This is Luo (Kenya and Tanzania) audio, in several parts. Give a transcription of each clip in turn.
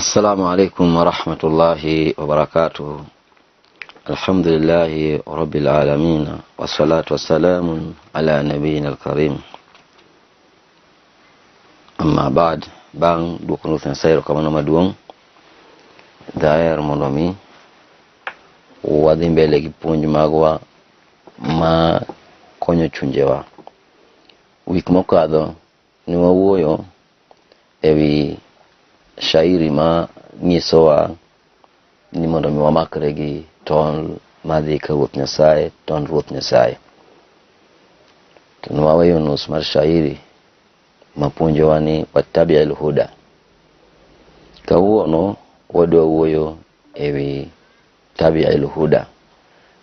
السلام عليكم ورحمة الله وبركاته. الحمد لله رب العالمين والصلاة والسلام على نبينا الكريم. أما بعد bang dukunu tensayro kama na maduong daer monomi wadimbele gipunj magwa ma konyo chunjewa wik mokadho ni wawuoyo ewi shairi ma nyisowa ni mondo mi wamakre gi ton madhi ka Ruoth Nyasaye, ton Ruoth Nyasaye. To nwaweyo nus mar shairi mapuonjowa ni wattabi' al-huda. Kawuono wadwa wuoyo ewi tabi' al-huda,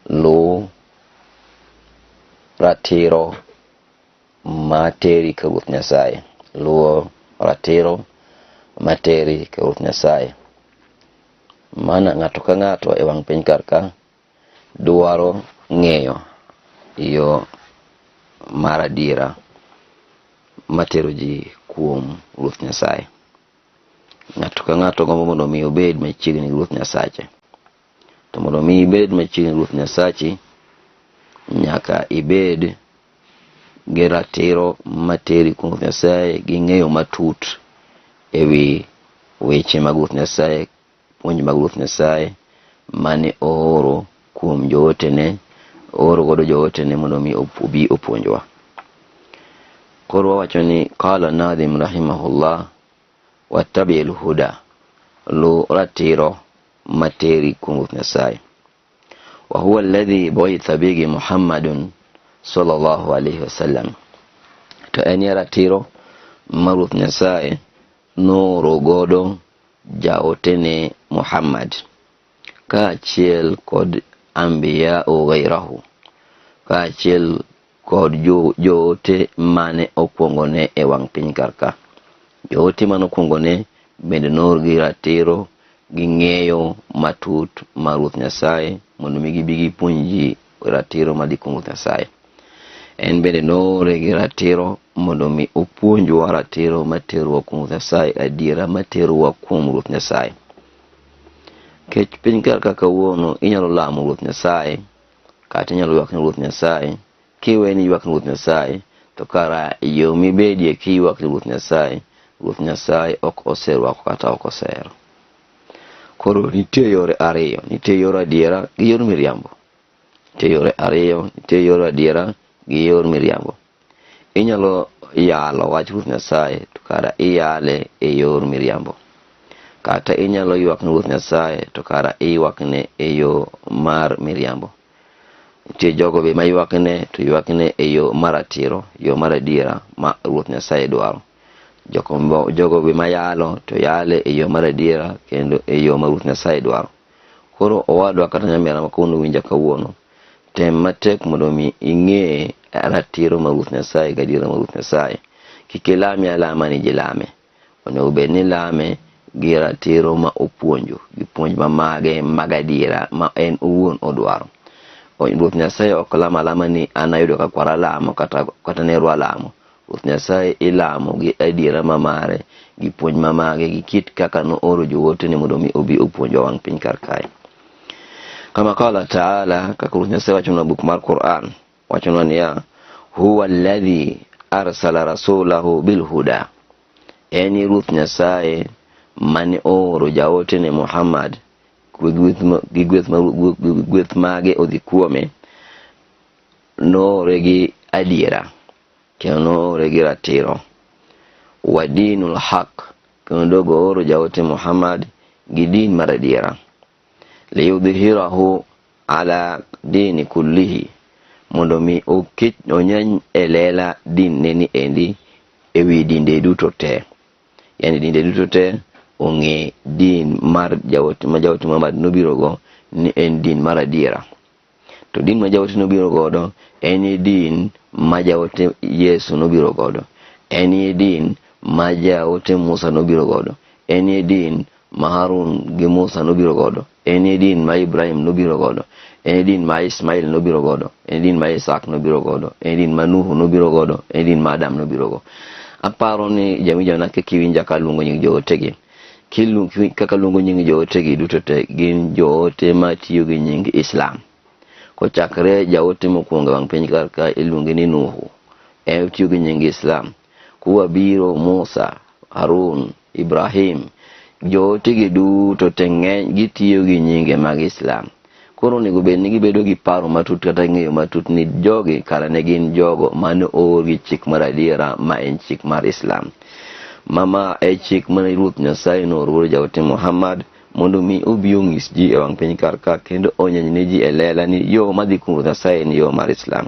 lu ratiro materi ka Ruoth Nyasaye, luo ratiro materi ka Ruoth Nyasaye. Mana ng'ato ka ng'ato e wang' piny karka dwaro ng'eyo yo mar adiera matero ji kuom Ruoth Nyasaye. Ng'ato ka ng'ato gombo mondo mi obed machiegni gi Ruoth Nyasache. To mondo mi ibed machiegni gi Ruoth Nyasache, nyaka ibed gi ratiro materi kuom Ruoth Nyasaye, gi ng'eyo matut ewi weche mag Ruoth Nyasaye, puonj mag Ruoth Nyasaye mane ooro kuom jootene, ooro godo jootene mondo mi obi opuonjwa. Koro wawacho ni qala Nadhim rahimahullah wattabi' al-huda, lu ratiro materi kuom Ruoth Nyasaye. Wa huwa alladhi bu'itha bihi Muhammadun sallallahu alaihi wasallam. To eni ratiro ma Ruoth Nyasaye nooro godo jaotene Muhammad, kaachiel kod anbiya o ghayrahu, kaachiel kod joote mane okwongone e wang' piny karka. Joote mane okwongone bende noor gi ratiro gi ng'eyo matut mar Ruoth Nyasaye mondo mi gibi gipuonji ratiro madhi kuom Ruoth Nyasaye. En bende noore gi ratiro mondo mi opuonjwa ratiro materowa kuom Ruoth Nyasaye, adiera materowa kuom Ruoth Nyasaye. Kech piny karka kawuono inyalo lamo Ruoth Nyasaye kata inyalo ywak ne Ruoth Nyasaye. Kiwe ni ywak ne Ruoth Nyasaye, to kara yo mibedie kiywak ne Ruoth Nyasaye, Ruoth Nyasaye ok oserwako kata ok osero. Koro nitie yore ariyo, nitie yor adiera gi yor miriambo. Nitie yore ariyo, nitie yor adiera gi yor miriambo. Inyalo yalo wach Ruoth Nyasaye to kara iyale e yor miriambo. Kata inyalo ywak ne Ruoth Nyasaye to kara iywakne e yo mar miriambo. Nitie jogo be ma ywakne to ywakne e yo mar ratiro, yo mar adiera ma Ruoth Nyasaye dwaro. Jogo be ma yalo to yale e yo mar adiera kendo e yo ma Ruoth Nyasaye dwaro. Koro owadwa kata nyamera makono winja kawuono, tem matek mondo mi ing'e ratiro ma Ruoth Nyasaye ga adiera ma Ruoth Nyasaye. Kik ilame alama ni jilame, onego bed ni lame gi ratiro ma opuonjo, gi puonj ma mage mag adiera ma en owuon odwaro. Ruoth Nyasaye ok lama alama ni an ayudo ka kwara lamo kata nerwa lamo. Ruoth Nyasaye ilamo gi adiera ma mare, gi puonj ma mage, gi kit kaka no oro jowotene mondo mi obi opuonjwa wang' piny kar kae. Kama qala ta'ala, kaka Ruoth Nyasaye wacho na buk mar Qur'an, wacho ni ya huwa alladhi arsala rasulahu bil huda. Eni Ruoth Nyasaye mane ooro jaotene Muhammad gweth mage odhi kuome, noore gi adiera kendo noore gi ratiro. Wa dinul haq, kendo gooro jaote Muhammad gi din mar adiera. Liyudhhirahu ala dini kullihi, mondo mi onyany elela din neni endi ewi dinde duto te. Yani dinde duto te ong'e din mar jaote Muhammad nobirogo ni en din mar adiera. To din ma jaote nobiro godo en din ma jaote Yesu nobiro godo, en din ma jaote Musa nobiro godo, en din ma Harun gi Musa nobiro godo, en din ma Ibrahim nobiro godo, en din ma Ismail nobiro godo, en din ma Isaac nobiro godo, en din ma Nuhu nobiro godo, en din ma Adam nobiro godo. Aparo ni jamija na kiwinja kalungo nying jootegi kaka luongo nying joote gi duto te gin joote matiyo gi nying Islam. Kochakre jaote mokwongo wang' piny kar ka iluonge ni Nuhu, tiyo gi nying Islam. Kuwa biro Musa, Harun, Ibrahim, joote gi duto te ng'eny gitiyo gi nyinge mag Islam. Koro onego bed ni gibedo gi paro matut kata ng'eyo matut ni jogi kara ne gin jogo mane oor gi chik mar adiera ma en chik mar Islam. Mama e chik mane Ruoth Nyasaye nooro jaote Muhammad mondo mi obi onyis ji e wang' piny kar ka kendo onyany ne ji e lela ni yo madhi kuom Ruoth Nyasaye ni yo mar Islam.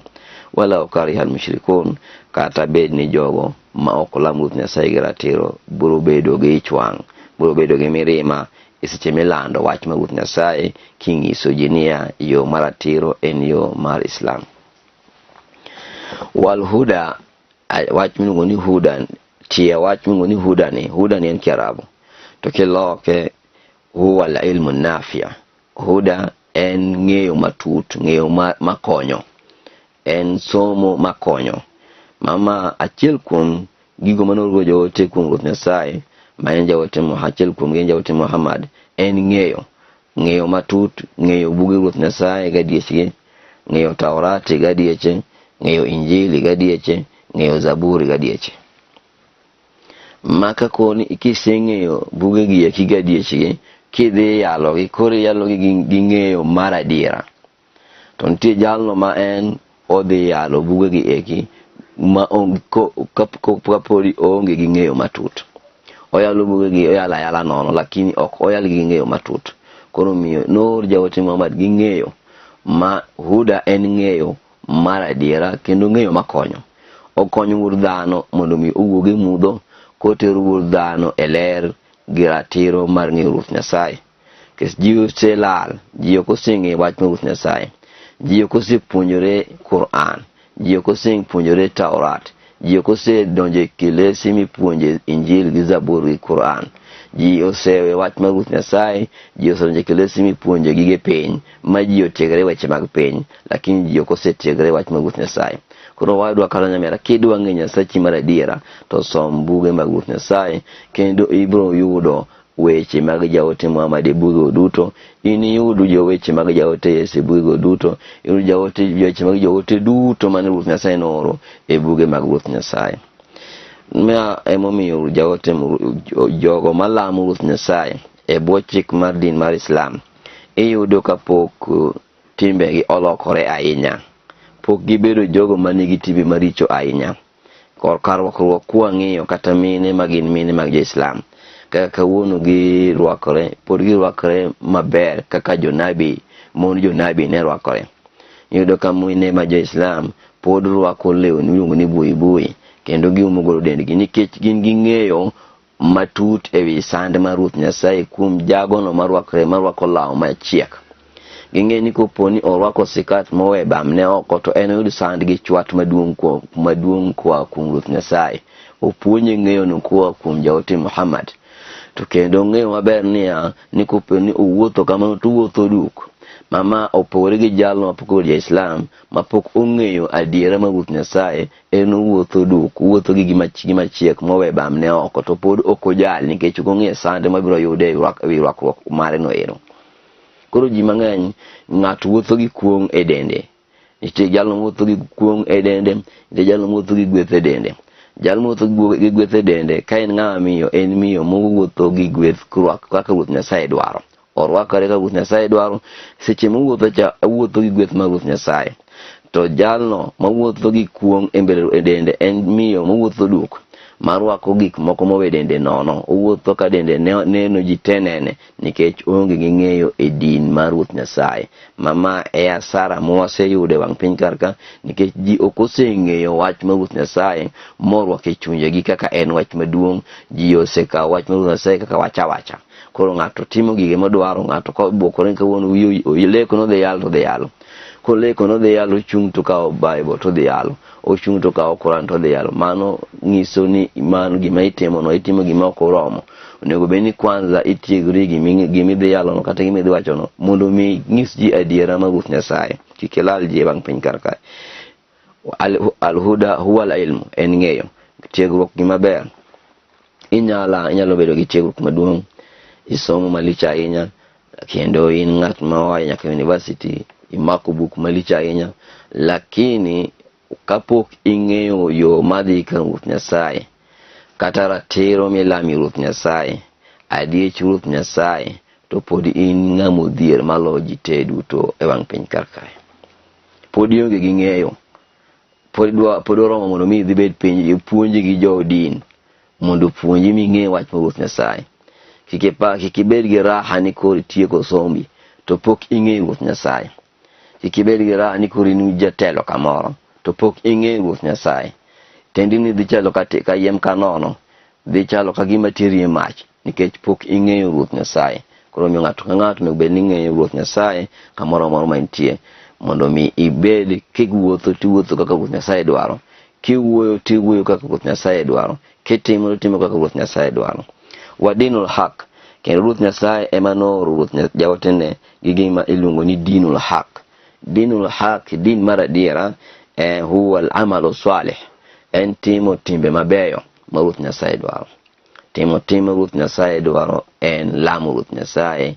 Wala okariha al-mushrikun, kata bed ni jogo ma ok lam Ruoth Nyasaye gi ratiro biro bedo gi ich wang', biro bedo gi mirima e seche milando wach mar Ruoth Nyasaye kinyiso ji niya yo mar ratiro en yo mar Islam. Wal huda, wach miluongo ni huda, tia wach miluongo ni huda ni en Kiarabu, to kiloke huwa la ilmu nafia. Huda en ng'eyo matut, ng'eyo makonyo, en somo makonyo. Mama achiel kuom gigo manoro joote kuom Ruoth Nyasaye ma en jaote achiel kuom gin jaote Muhammad en ng'eyo matut, ng'eyo buge Ruoth Nyasaye gadiechgi, ng'eyo Taurati gadieche, ng'eyo Injili gadieche, ng'eyo Zaburi gadieche. Maka koni kiseng'eyo buge gi eki gadiechgi, kidhi yalogi, koro yalogi gi ng'eyo mar adiera. To nitie jalno ma en odhi yalo buge gi eki ma kapodi onge gi ng'eyo matut. Oyalo buge gi oyala yala nono, lakini ok oyal gi ng'eyo matut. Koro miyo noor jaote Muhammad gi ng'eyo ma huda en ng'eyo mar adiera kendo ng'eyo makonyo. Okonyo wuod dhano mondo mi owuog e mudho kotero wuod dhano e ler gi ratiro mar ng'eyo Ruoth Nyasaye. Kes ji oselal, ji ok oseng'eyo wach mar Ruoth Nyasaye, ji ok osepuonjore Qur'an, ji ok osepuonjore Taurat, ji ok osedonjo e kilese mipuonje Injili gi Zaburi gi Qur'an. Ji osewe wach mar Ruoth Nyasaye, ji osedonjo e kilese mipuonje gige piny ma ji otiegre weche mag piny, lakini ji ok osetiegre wach mar Ruoth Nyasaye. Koro wadwa kala nyamera kidwa ng'e Nyasachi mar adiera to som buge mag Ruoth Nyasaye kendo ibiro yudo weche mag jaote Muhammad e buge duto. Iniyudo jo weche mag jaote Yesu e buge duto, iyudo weche mag jaote duto mane Ruoth Nyasaye nooro e buge mag Ruoth Nyasaye. Ma emomiyo jaote jogo malamo Ruoth Nyasaye e bwo chik mar din mar Islam iyudo kapok timbegi olokore ahinya, pok gibedo jogo manigi timbe maricho ahinya. Korka rwakruok kwang'iyo kata mine magin mine mag jo-Islam kaka kawuono girwakore, pod girwakore maber kaka jonabi, mon jonabi ne rwakore. Iyudo ka mine ma jo-Islam pod rwako lewni miluongo ni buibui kendo giumo godo dendgi nikech gin gi ng'eyo matut ewi sand mar Ruoth Nyasaye kuom jagono marwako law machiek. Ging'e ni koponi orwako sikat mowe bamne oko to en oyud sand gi chwat maduong' kwa kuom Ruoth Nyasaye. Opuonje ng'eyo no kwa kuom jaote Muhammad. To kendo ng'eyo maber niya ni koponi owuotho kamano to wuotho duk. Mama opore gi jalno mapok ja-Islam mapok ong'eyo adiera mar Ruoth Nyasaye, en owuotho duk, wuotho gi gima chiek mowe bamne oko to pod ok ojal nikech ok ong'eyo sand mabiro yude ewi rwakruok mare no ero. Koro ji mang'eny ng'ato wuotho gi kuong' e dende. Nitie jalno wuotho gi kuong' e dende, nitie jalno wuotho gi gweth e dende. Jal wuotho gi gweth e dende ka en ng'ama miyo, en miyo mowuotho gi gweth kaka Ruoth Nyasaye dwaro. Orwakore ka Ruoth Nyasaye dwaro, seche mowuotho cha wuotho gi gweth mar Ruoth Nyasaye. To jalno mawuotho gi kuong' e dende en miyo mowuotho duk, marwako gik moko mowe dende nono. Owuotho ka dende neno ji tenene nikech onge gi ng'eyo e din mar Ruoth Nyasaye. Mama e asara mwaseyude wang' piny karka nikech ji ok oseng'eyo wach mar Ruoth Nyasaye morwako e chunjegi kaka en wach maduong'. Ji osekawo wach mar Ruoth Nyasaye kaka wacha. Koro ng'ato timo gige modwaro, ng'ato ka obokore kawuono leko no dhi yalo to dhi yalo. Koleko no dhi yalo, chung' to kawo Bible to dhi yalo, ochung' to kawo Quran to dhi yalo. Mano ng'iso ni mano gima itimo no, itimo gima ok oromo. Onego bed ni kwanza itiegri gimidhi yalo no kata gimidhi wacho no mondo mi ng'is ji adiera mar Ruoth Nyasaye. Kik ilal ji bang' piny karka. Al-huda huwa al-ilmu, en ng'eyo. Tiegruok gima ber. Inyalo bedo gi tiegruok maduong' isomo malich ahinya, kendo in ng'at ma oa nyaka university, imako buk malich ahinya, lakini kapok ing'eyo yo madhi ka Ruoth Nyasaye, kata ratiro milami Ruoth Nyasaye, adiech Ruoth Nyasaye, to pod in ng'amo dhier malo ji te duto e wang' piny kar kae. Pod ionge gi ng'eyo, pod oromo mondo mi idhi bed piny puonji gi jodin mondo puonji mi ng'e wach mar Ruoth Nyasaye. Kik ibed gi raha ni koro itieko sombi to pok ing'eyo Ruoth Nyasaye. Kik ibed gi raha ni koro in jatelo kamoro to pok ing'eyo Ruoth Nyasaye. Tendi ni dhi chalo ka yiem kanono, dhi chalo ka gima tirie mach, nikech pok ing'eyo Ruoth Nyasaye. Koro miyo ng'ato ka ng'ato onego bed ni ng'eyo Ruoth Nyasaye kamoro amora ma intie, mondo mi ibed kiwuotho tiwuotho kaka Ruoth Nyasaye dwaro, kiwuoyo tiwuoyo kaka Ruoth Nyasaye dwaro, kitimo timo kaka Ruoth Nyasaye dwaro. Wadinul haq, kendo Ruoth Nyasaye ema nooro Ruoth jawatene gi gima iluongo ni dinul haq. Dinul haq, din mar adiera, huwa al-amalu salih, en timo timbe mabeyo ma Ruoth Nyasaye dwaro. Timo Ruoth Nyasaye dwaro en lamo Ruoth Nyasaye.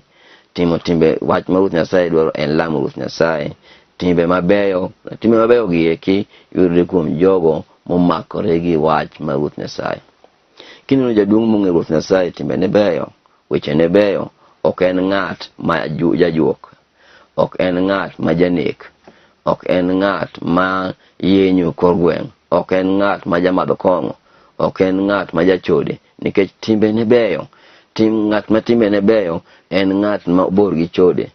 Timo timbe wach ma Ruoth Nyasaye dwaro en lamo Ruoth Nyasaye. Timbe mabeyo gi eki yudore kuom jogo momakore gi wach ma Ruoth Nyasaye. Kineno jaduong' mong'e Ruoth Nyasaye, timbe ne beyo, weche ne beyo, ok en ng'at ma jajuok, ok en ng'at ma janek, ok en ng'at ma yenyo kor gweng', ok en ng'at ma jamadho kong'o, ok en ng'at ma jachode, nikech timbe ne beyo. Ng'at ma timbe ne beyo en ng'at ma obor gi chode,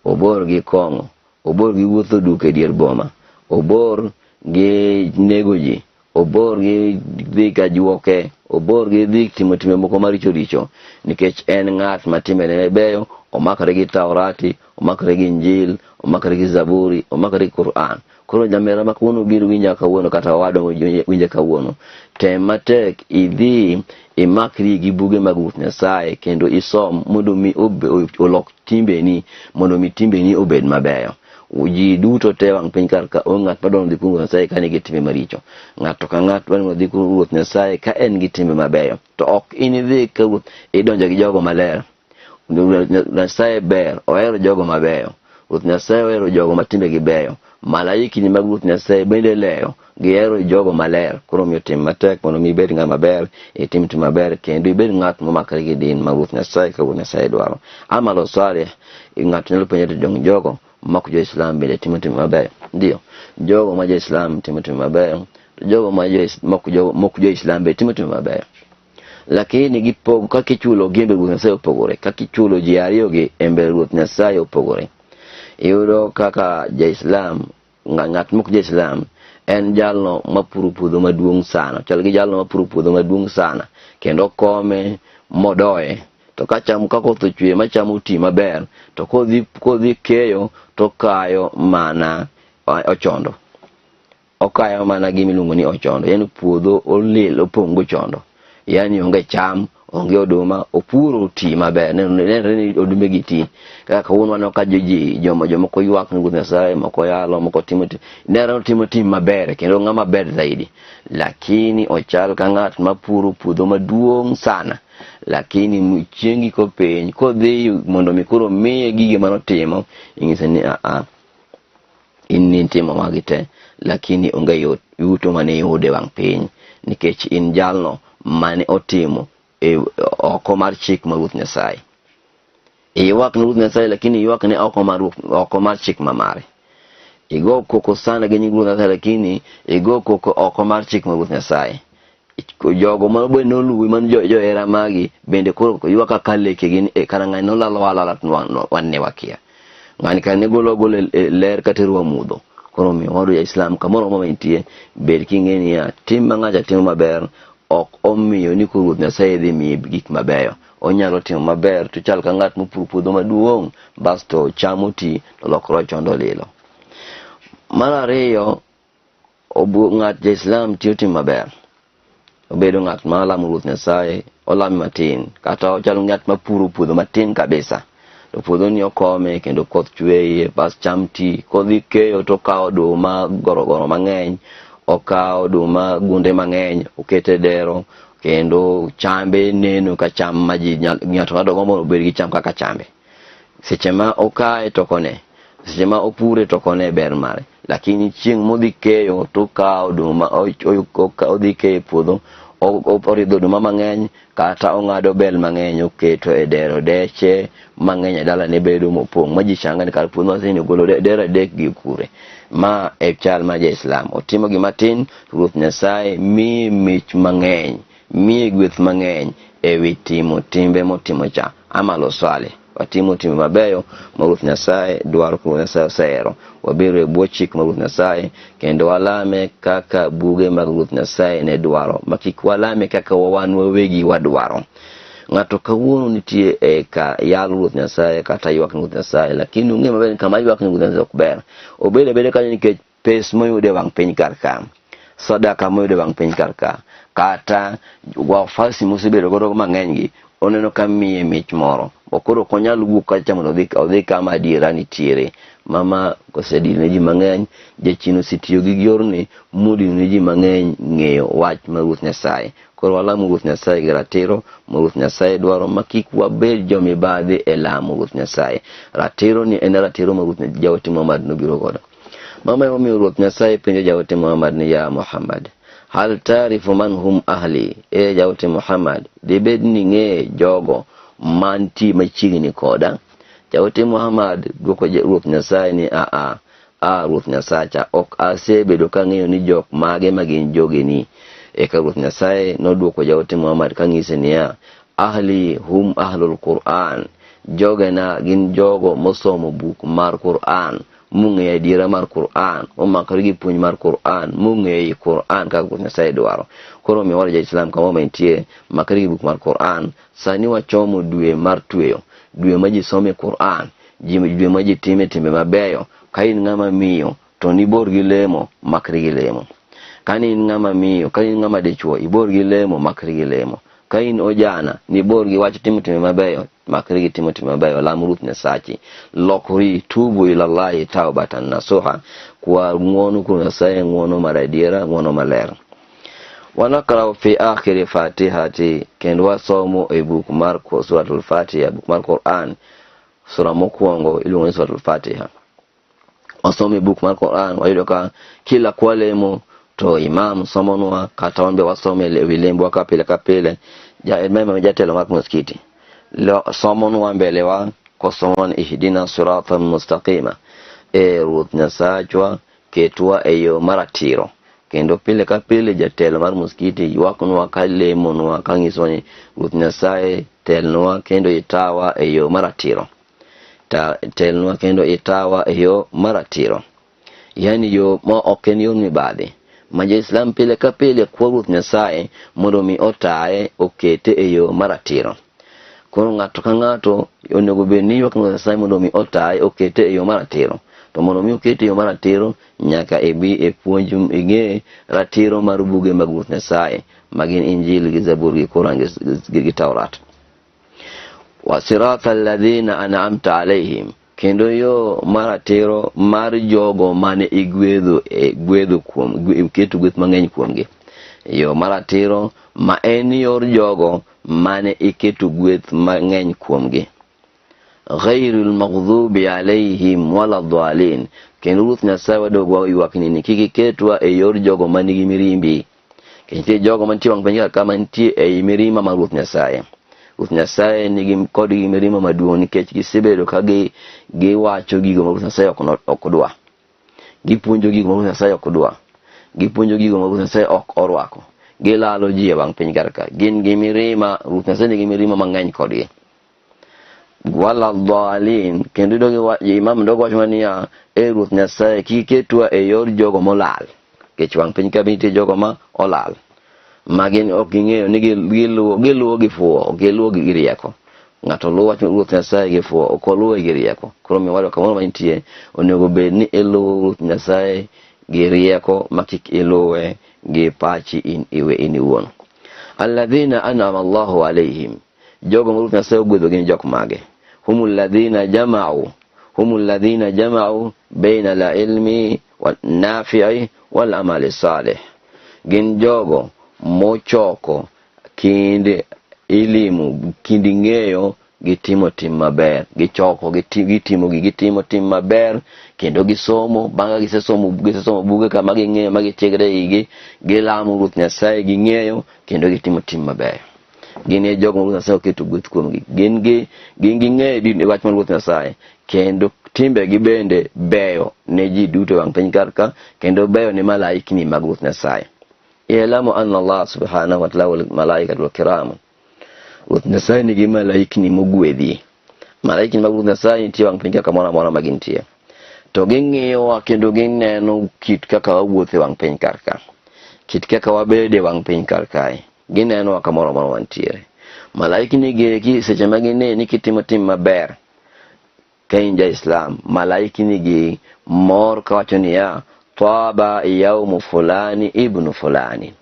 obor gi kong'o, obor gi wuotho duke dier boma, obor gi nego ji, obor gi dhi ka juoke, obor gi dhi timo timbe moko maricho richo, nikech en ng'at ma timbe ne beyo, omakore gi Taurati, omakore gi Injil, omakore gi Zaburi, omakore gi Quran. Koro jamera ma kawuono biro winja kawuono, kata wadwa winja kawuono, tem matek idhi imakri gi buge mag Ruoth Nyasaye kendo isom mondo mi olok timbeni, mondo mi timbeni obed mabeyo. Ji duto te wang' piny kar ka o ng'at madwaro dhi kuom Ruoth Nyasaye ka nigi timbe maricho. Ng'ato ka ng'ato dwaro dhi kuom Ruoth Nyasaye ka en gi timbe mabeyo, to ok inidhi ka idonjo gi jogo maler. Ruoth Nyasaye ber, ohero jogo mabeyo. Ruoth Nyasaye ohero jogo ma timbe gi beyo. Malaikini mag Ruoth Nyasaye bende leyo, gihero jogo maler. Koro miyo tim matek mondo mi ibed ng'at maber, itim tim maber, kendo ibed ng'at momakore gi din mag Ruoth Nyasaye ka Ruoth Nyasaye dwaro. Amalo salih, ng'ato nyalo penjo jogo mako jo Islam bende timo tim maber. Ndio, jogo ma jo Islam timo tim maber, jogo ma moko jo Islam bende timo tim maber. Lakini gipogo kaka ichulo gembe Ruoth Nyasaye opogore, kaka ichulo ji ariyo gi embe Ruoth Nyasaye opogore. Iyudo kaka ja-Islam, ng'at mok ja-Islam en jalno mapuro puodho maduong' sana, chal gi jalno mapuro puodho maduong' sana, kendo kome modoye, to ka cham ka koth ochwe machamo ti maber, to kodhi keyo to kayo mana ochondo. Okayo mana gimiluongo ni ochondo, yani puodho olil opong' gochondo, yani onge cham, onge oduma, opuro ti maber, nenre ni odume gi ti. Kaka kawuono wano ka jomoko ywak ni Ruoth Nyasaye, moko yalo, moko timo tim maber, kendo ng'ama ber zaidi. Lakini ochal ka ng'at mapuro puodho maduong' sana, lakini chiengi ko piny, kodhi mondo mi koro miye gige manotimo, ing'ise ni in timo magi te, lakini onge yuto mane yude wang' piny, nikech in jalno mane otimo oko mar chik mar Ruoth Nyasaye. Iywak ni Ruoth Nyasaye, lakini iywak ni oko mar chik mamare. Igo koko sana gi nying Ruoth Nyasaye, lakini igo koko oko mar chik mar Ruoth Nyasaye. Jogo ma bende noluwi man johera magi bende koro ywak ka leke gin kara ng'ani nolalo walala wan ne wakia. Ng'ani ka ne golo ler kateruwa mudho. Koro mi wadu ya Islam kamoro mama intie bed king'eni ya tim ng'acha timo maber, ok omiyo ni Ruoth Nyasaye dhi miye gik mabeyo. Onyalo timo maber to chal ka ng'at mopuro puodho maduong', basto chamo ti to lokro chondo lilo. Mar ariyo, ng'at ja-Islam tiyo tim maber. Obedo ng'at ma lamo Ruoth Nyasaye, olami matin, kata ochalo ng'at mapuro puodho matin kabisa. To puodho ni okome kendo koth chweye, bas cham ti, kodhi keyo to kawo oduma gorogoro mang'eny, okawo oduma gunde mang'eny, okete dero, kendo chambe neno ka cham ma ji ng'ato ng'ato gombo obed gi cham kaka chambe. Seche ma okae to kone, seche ma opure to kone ber mare, lakini chieng' modhi keyo to kawo oduma odhi keyo puodho, oridho oduma mang'eny kata ong'ado bel mang'eny oketo e dero deche mang'eny e dala ne bedo mopong' ma ji changa ni kar puodho masini golo dero adek gi kure. Ma e chal ma ja-Islam otimo gima tin. Ruoth Nyasaye mi mich mang'eny, mi gweth mang'eny e wi timo timbe motimo cha amalo swale. Watimo timbe mabeyo ma Ruoth Nyasaye dwaro, Ruoth Nyasaye osehero. Wabiro e bwo chik ma Ruoth Nyasaye kendo walame kaka buge mag Ruoth Nyasaye ne dwaro, ma kik walame kaka wan wawegi wadwaro. Ng'ato kawuono nitie e ka yal Ruoth Nyasaye kata ywak ni Ruoth Nyasaye, lakini ung'e maber ni kama ywak ni Ruoth Nyasaye ok ber. Obed abeda kanyo nikech pes moyude wang' piny kar ka, sadaka moyude wang' piny kar ka, kata wafasi mosebedo godo mang'eny gi oneno ka miye mich moro, okoro konyal wuok kacha mondo odhi kama adiera nitiere. Mama kosedino ne ji mang'eny, jachino sitiyo gi yorni mudino ne ji mang'eny ng'eyo wach ma Ruoth Nyasaye. Koro walamo Ruoth Nyasaye gi ratiro ma Ruoth Nyasaye dwaro, ma kik wabed jomibadhi e lamo Ruoth Nyasaye. Ratiro ni en ratiro ma Ruoth Jaote Muhammad nobiro godo. Mama yomiyo Ruoth Nyasaye penjo Jaote Muhammad ni, ya Muhammad, hal tarifu man hum ahli? E Jaote Muhammad, dibed ni ng'e jogo manti machiegni koda? Jaote Muhammad dwoko Ruoth Nyasaye ni, Ruoth Nyasaye cha ok asebedo ka ng'eyo ni jok mage magin jogeni. Eka Ruoth Nyasaye nodwoko Jaote Muhammad kang'ise niya, ahli hum ahlul Qur'an, jogena gin jogo mosomo buk mar Qur'an, mung'eyo adiera mar Qur'an, omakore gi puonj mar Qur'an, mung'eyo Qur'an kaka Ruoth Nyasaye dwaro. Koro mi waro ja-Islam kama mantie makore gi buk mar Qur'an. Sani wachomo dwe mar tweyo, dwe ma ji some Qur'an, dwe ma ji time timbe mabeyo. Ka in ng'ama miyo to nibor gi lemo, makri gi lemo. Ka in ng'ama miyo, ka in ng'ama dichuo, ibor gi lemo, makri gi lemo. Ka in ojana, nibor gi wach timo timbe mabeyo, makri gi timo timbe mabeyo. Lam Ruoth Nyasaye, lokri, tubu ila Allahi taubatan nasuha, kwa ng'wono kuom Nyasaye, ng'wono mar adiera, ng'wono maler. Wanakrau fi akhiri fatihati, kendo wasomo e buk mar suratul Fatiha, buk mar Qur'an, sura mokwongo iluongo ni suratul Fatiha. Wasomo e buk mar Qur'an, wayudo ka kila kwalemo to imam somonwa kata wambe wasome wilembo ka pile mema jatelo mar msikiti somonwa mbele wa kosomon ihdina siratal mustaqima. Ruoth Nyasaye ketwa e yo maratiro, kendo pile ka pile jatelo mar msikiti ywaknwa ka lemonwa ka ng'iso ni Ruoth Nyasaye telnwa kendo itawa e yo maratiro, telnwa kendo itawa e yo maratiro, yani yo ma ok en yo mibadhi. Maja Islam pile ka pile kwa Ruoth Nyasaye mondo mi otae okete e yo maratiro. Koro ng'ato ka ng'ato onego bed ni ywak Ruoth Nyasaye mondo mi otae okete e yo maratiro. To mondo mi okete e yo maratiro nyaka ebi e puonj ing'e ratiro mar buge mag Ruoth Nyasaye magin Injili gi Zaburi gi Quran gi Taurat. Wasirata alladhina an'amta alaihim, kendo yo maratiro mar jogo mane igwedho kuom iketo gweth mang'eny kuomgi. Yo maratiro ma en yor jogo mane iketo gweth mang'eny kuomgi. Ghayrul maghdubi alaihim waladhdallin, kendo Ruoth Nyasaye wadogwa ywakni ni kik iketwa e yor jogo manigi mirimbi. Kendo jogo mantie wang' piny kama nitie e mirima mar Ruoth Nyasaye. Ruoth Nyasaye nigi kod gi mirima maduong' nikech gisebedo ka giwacho gigo ma Ruoth Nyasaye ok dwa. Gipuonjo gigo ma Ruoth Nyasaye ok dwa. Gipuonjo gigo ma Ruoth Nyasaye ok orwako. Gilalo ji e wang' piny ka. Gin gi mirima, Ruoth Nyasaye nigi mirima mang'eny kodgi. Waladhdallin, kendo imam dogo wacho niya, Ruoth Nyasaye kik ketwa e yor jogo molal. Kech wang' piny ka nitie jogo ma olal, magin ok ging'eyo ni giluwo gi fuwo, giluwo gi rieko. Ng'ato luwo wach Ruoth Nyasaye gi fuwo, ok oluwo gi rieko. Koro miwado kamoro mantie onego bed ni iluwo Ruoth Nyasaye gi rieko, ma kik iluwe gi pachi in iwuon. Alladhina an'ama Allahu alaihim, jogo ma Ruoth Nyasaye ogwedho gin jok mage. Humul ladhina jama'u baina al-ilmi wan nafi'i wal amali salih. Gin jogo mochoko kind ilimu, kind ng'eyo gi timo tim maber. Gichoko gitimo tim maber kendo gisomo. Bang' gisesomo buge kama ging'eyo ma gitiegre igi, gilamo Ruoth Nyasaye gi ng'eyo kendo gitimo tim maber. Gin e jogo ma Ruoth Nyasaye oketo gweth kuomgi. Gin gi ng'eyo wach mar Ruoth Nyasaye, kendo timbe gi bende beyo ne ji duto wang' piny karka, kendo beyo ne malaikni mag Ruoth Nyasaye. I'lamu anna Allah subhanahu wa ta'ala wal malaikatul kiram. Ruoth Nyasaye nigi malaikni mogwedhi. Malaikni mag Ruoth Nyasaye nitie wang' piny kaka moro amora ma gintie. To ging'iyowa kendo gineno kit kaka wawuothe wang' piny karka, kit kaka wabede wang' piny karkae. Gineno kamoro amora wantiere. Malaikni gi seche ma gineni kitimo tim maber ka in ja Islam, malaikni gi mor kawacho niya, taba yawmu fulani ibnu fulani.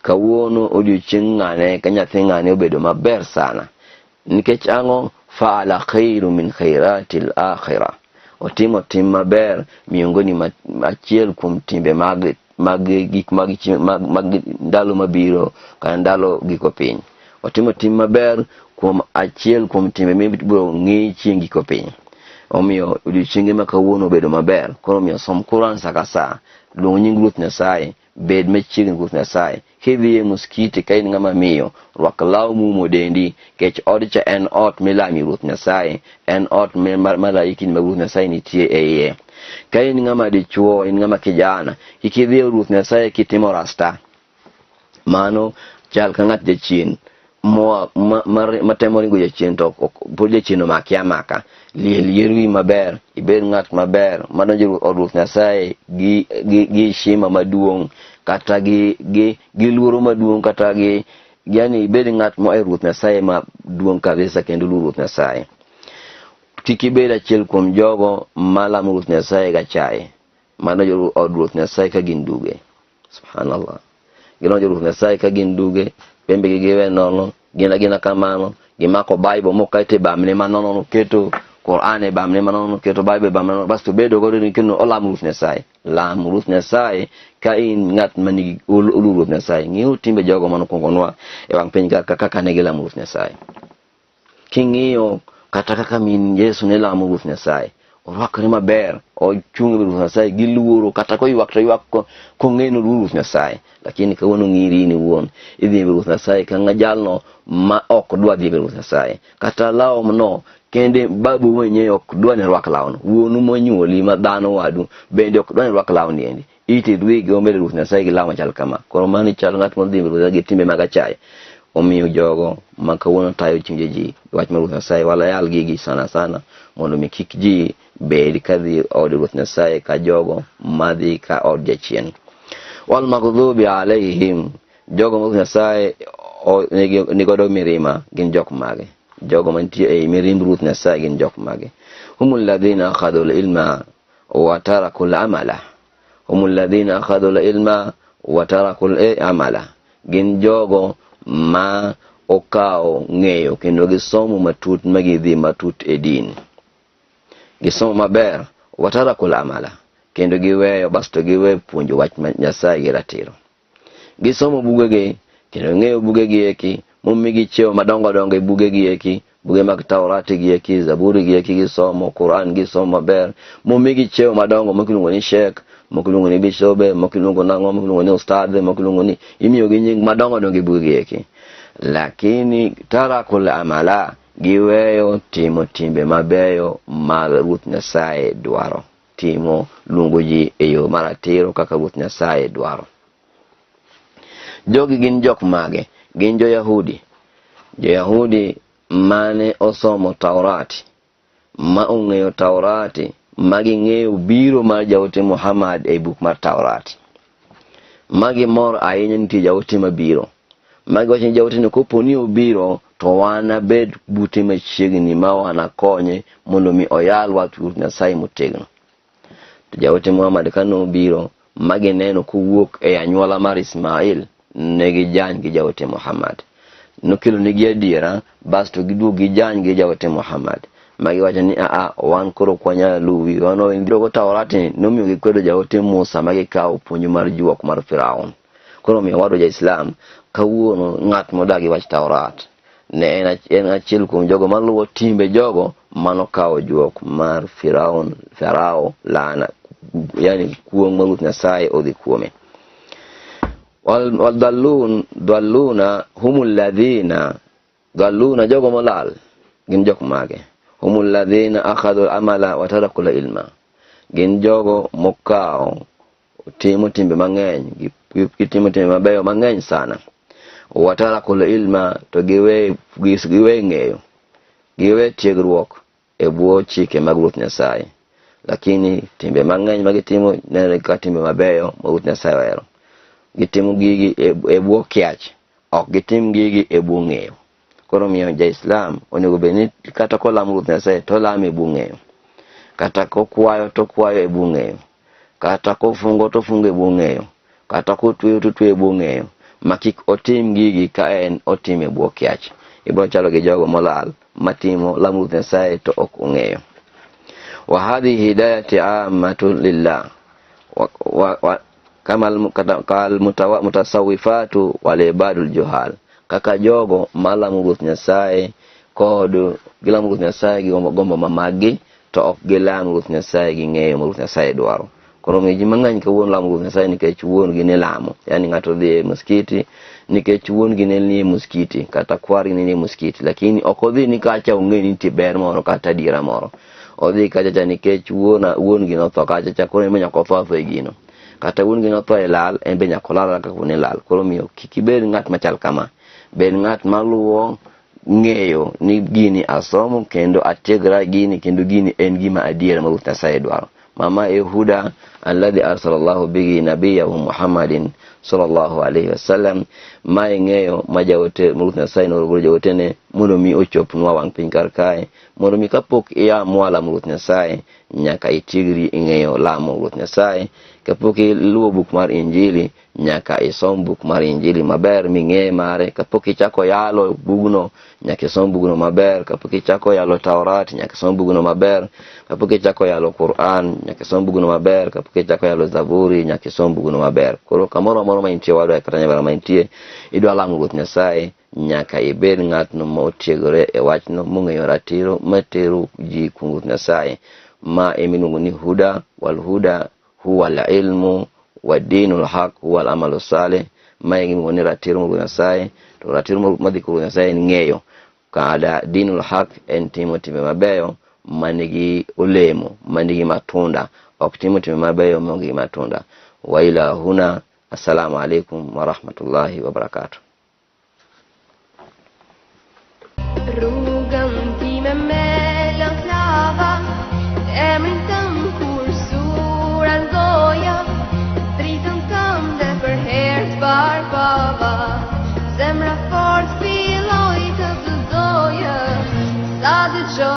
Kawuono odiochieng' ng'ane ka nyathi ng'ane obedo maber sana. Nikech ang'o? Fa'ala khairu min khairatil akhirah. Otimo tim maber miongoni achiel kuom timbe mag ndalo mabiro, kana ndalo giko piny. Otimo tim maber kuom achiel kuom timbe mibiro ng'i chieng' giko piny. Omiyo odiochienge ma kawuono obedo maber. Koro omiyo som Quran sa ka sa, luong nying Ruoth Nyasaye, bed machiegni Ruoth Nyasaye. Kidhi e muskiti ka in ng'ama miyo, rwak law mumo dendi, kech od cha en ot milami Ruoth Nyasaye, en ot malaikni mag Ruoth Nyasaye nitie e iye. Ka in ng'ama dichuo, in ng'ama kijana, kik idhi e Ruoth Nyasaye kitimo rasta. Mano chal ka ng'at jachien matemo ringo jachien to pod jachien omaki amaka. Lielwi maber, ibed ng'at maber madonjo od Ruoth Nyasaye gi shima maduong', kata gi luoro maduong', kata yani ibed ng'at mo e Ruoth Nyasaye maduong' kabisa, kendo luoro Ruoth Nyasaye. Kik ibed achiel kuom jogo malamo Ruoth Nyasaye gachaye, madonjo od Ruoth Nyasaye ka gin duge. Subhanallah. Gidonjo Ruoth Nyasaye ka gin duge, pembe giwe nono, gina kamano, gimako Bible mokaite bamne manono, keto Quran e bamne manono, keto Bible bamne manono, bas to bedo godo ni kino olam Ruoth Nyasaye. Lam Ruoth Nyasaye ka in ng'at manigi ulu Ruoth Nyasaye. Ng'iyo timbe jogo manokongonwa e wang' piny kaka ne gilamo Ruoth Nyasaye. King'iyo kata kaka min Yesu ne lamo Ruoth Nyasaye, orwakore maber, ochung' e Ruoth Nyasaye gi luoro, kata koywak to ywak kong'eno Ruoth Nyasaye. Lakini kawuono ng'iri ni wuon idhi e Ruoth Nyasaye ka jalno ma ok dwa dhi e Ruoth Nyasaye, kata law no kende babu mwenye ok dwa ni rwak lawno, wuonu monyuoli ma dhano wadu bende ok dwa ni rwak lawni endi. Iti dwi gi ombe Ruoth Nyasaye gi law machal kama. Koro mani chal ng'at modhi e Ruoth Nyasaye gi timbe mag achaye. Omiyo jogo ma kawuono tayo chunje ji wach mar Ruoth Nyasaye, wala yal gigi sana mondo mi kik ji bed kadhi od Ruoth Nyasaye ka jogo madhi ka od jachien. Wal maghdubi alaihim, jogo Ruoth Nyasaye nigodo mirima gin jok mage. Jogo mantie e mirimb Ruoth Nyasaye gin jok mage. Humul ladhina akhadhu al-ilma wa taraku al-amala. Humul ladhina akhadhu al-ilma wa taraku al-amala. Gin jogo ma okao ng'eyo kendo gisomo matut magidhi matut e din. Gisomo maber, wa taraku al-amala, kendo giweyo basto giwe puonjo wach Nyasaye gi ratiro. Gisomo bugege kendo ng'eyo bugegi eki, mumigi cheo madongo e bugegi eki, buge mag Taurati gi eki, Zaburi gi eki gisomo, Quran gisomo maber, mumigi cheo madongo mokilungo ni Sheikh, mokilungo ni Bishobe, mokilungo nango, mokilungo ni Ustadhe, mokilungo ni imiyo gi nying madongo e bugegi eki. Lakini tarakul amala, giweyo timo timbe mabeyo mag Ruoth Nyasaye dwaro, timo lungo ji e yo maratiro kaka Ruoth Nyasaye dwaro. Jogi gin jok mage, gin Jo-Yahudi mane osomo Taurati, ma ong'eyo Taurati, magi ng'eyo biro mar jaote Muhammad e buk mar Taurati. Magi mor ahinya nitie jaote mabiro. Magi wacho ni jaote ni kopo ni obiro to wana bed bute machiegni ma wana konye mondo mi oyal wach Ruoth Nyasaye motegno. To jaote Muhammad kano obiro, magi neno kuwuok e anyuola mar Ismail, negi jany gi jaote Muhammad. Nokelo negi adiera, basto giduog gi jany gi jaote Muhammad. Magi wacho ni wan koro kwanya luwi, wano indiro go Taurati nomiyo gikwedo jaote Musa magi kao puonjo mar juok mar Firaun. kono mi wado ja islam kawuono ngat mo dagi wach taurat ne en achiel kuom jogo maluwo timbe jogo mano kawo juok mar farao lana yani kuong malut Nyasaye odhi kuome. wal dalluna humul ladhina dalluna jogo molal gin jok mage humul ladhina akhadhu al-amala wa taraku al-ilma gin jogo mokao timo timbe mang'eny gitimo timbe mabeyo mang'eny sana wa taraku al-ilma to giwe ng'eyo giwe tiegruok e bwo chike mag Ruoth Nyasaye lakini timbe mang'eny magitimo ne ka timbe mabeyo ma Ruoth Nyasaye wero gitimo gigi e bwo kiach ok gitim gigi e bwo ng'eyo. Koro miyo ja islam onego beni kata ko lamo Ruoth Nyasaye to lamo e bwo ng'eyo, kata ko kwayo to kwayo e bwo ng'eyo, kata ko fungo to fungo e bwo ng'eyo, kata ko tweyo to tweyo e bwo ng'eyo, makik otim gigi ka en otim e bwo kiach. Ibro chalo gi jogo molal matimo lamo Ruoth Nyasaye to ok ong'eyo. Wa hadhihi hidayati ammatu lillah kal mutasawwifatu wal ibadul juhal kaka jogo malamu Ruoth Nyasaye kod gilamu Ruoth Nyasaye gi gombo mamagi to ok gilamu Ruoth Nyasaye gi ng'eyo Ruoth Nyasaye dwaro. Koro ji mang'eny ka wuon lamu Ruoth Nyasaye nikech wuon gi ne lamo, yani ng'ato dhi muskiti nikech wuon gi ne ni muskiti kata kwari ni muskiti, lakini ok odhi ni kacha ong'e ni tiber moro kata diera moro. Odhi kacha nikech wuon gi no tho kacha koro menya ko tho e gino, kata wuon gi no tho e lal en be nyako lal kaka wuon lal. Koro miyo kikibed ng'at machal kama, bed ng'at maluwo ng'eyo ni gini asomo kendo atiegra gini kendo gini en gima adiera ma Ruoth Nyasaye dwaro. Mama Yehuda alladhi arsalallahu bihi nabiyahu Muhammadin sallallahu alaihi wasallam ma ng'eyo ma jawote Ruoth Nyasaye no rugo jawotene mondo mi ochop nwa wang piny kar kae, mondo mi kapok iya mwala Ruoth Nyasaye nyaka itigri ng'eyo lamo Ruoth Nyasaye. Kapok iluwo buk mar Injili nyaka isom buk mar Injili maber ming'e mare. Kapok ichako yalo bugno nyaka isom bugno maber. Kapok ichako yalo Taurat nyaka isom bugno maber. Kapok ichako yalo Quran nyaka isom bugno maber. Kapok ichako yalo Zaburi nyaka isom bugno maber. Koro kamoro amoro ma intie wadwa kata nyabara ma intie idwa lamo Ruoth Nyasaye nyaka ibed ng'atno motiegore e wachno mong'eyo ratiro matero ji kuom Ruoth Nyasaye ma emiluongo ni huda wal huda huwa al-ilmu wa dinul haq huwa al-amalu salih. Ma emiluongo ni ratiro mag Ruoth Nyasaye, to ratiro madhi kuom Ruoth Nyasaye en ng'eyo, kada dinul haq en timo timbe mabeyo manigi olemo, manigi matunda, ok timo timbe mabeyo maonge matunda. Wa ila huna, assalamu alaikum wa rahmatullahi wa barakatuh.